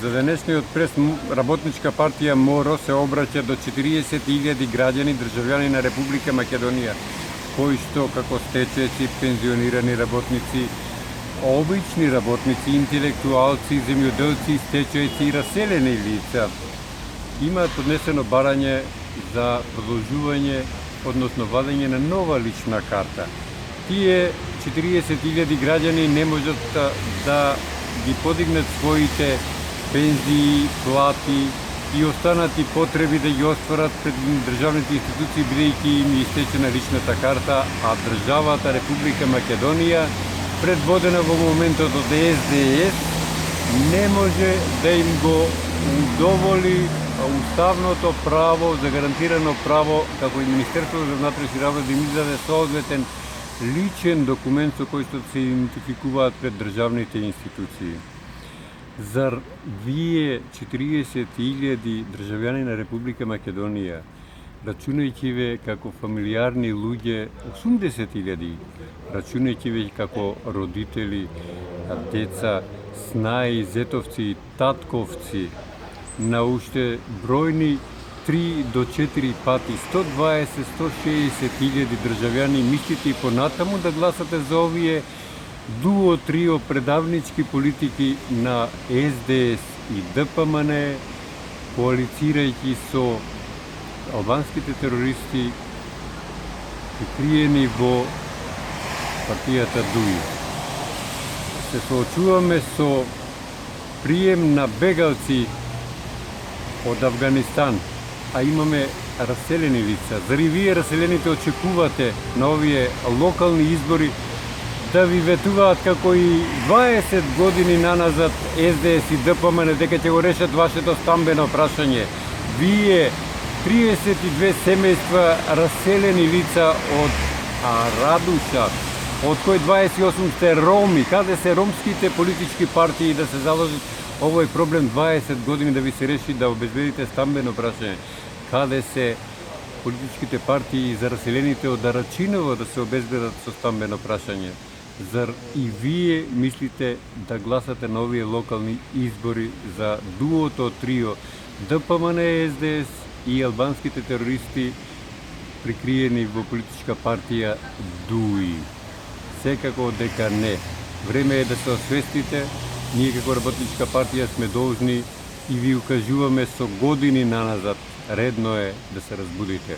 За денешниот прес Работничка партија МОРО се обраќа до 40.000 граѓани државјани на Република Македонија, кои што како стечајци, пензионирани работници, обични работници, интелектуалци, земјоделци, стечајци и раселени лица имаат поднесено барање за продолжување, односно вадење на нова лична карта. Тие 40.000 граѓани не можат да ги подигнат своите пензии, плати и останати потреби да ги остварат пред државните институции, бидејќи им истечена личната карта, а државата Република Македонија, предводена во моментот од СДС, не може да им го удоволи уставното право, загарантирано право, како и Министерството за внатрешни работи, да им издаде соодветен личен документ со кој што се идентификуваат пред државните институции. Зар вие 40.000 државјани на Република Македонија, рачунајќи ве како фамилиарни луѓе 80.000, рачунајќи ве како родители, деца, снаи, зетовци, татковци, на уште бројни 3 до 4 пати, 120-160.000 државјани, мислите и понатаму да гласате за овие дуо-трио предавнички политики на СДС и ДПМН, коалицирајќи со албанските терористи, прикриени во партијата ДУИ. Се соочуваме со прием на бегалци од Авганистан, а имаме раселени лица. Зари вие раселените очекувате на овие локални избори да ви ветуваат како и 20 години наназад СДС и ДПМН дека ќе го решат вашето стамбено прашање? Вие 32 семејства раселени лица од Радуша, од кои 28 сте роми, каде се ромските политички партии да се заложат овој проблем 20 години да ви се реши да обезбедите стамбено прашање? Каде се политичките партии за раселените од Арачиново да се обезбедат со стамбено прашање? Зар и вие мислите да гласате на овие локални избори за дуото трио ДПМН, СДС и албанските терористи прикриени во политичка партија ДУИ? Секако дека не. Време е да се освестите. Ние како Работничка партија сме должни и ви укажуваме со години наназад. Редно е да се разбудите.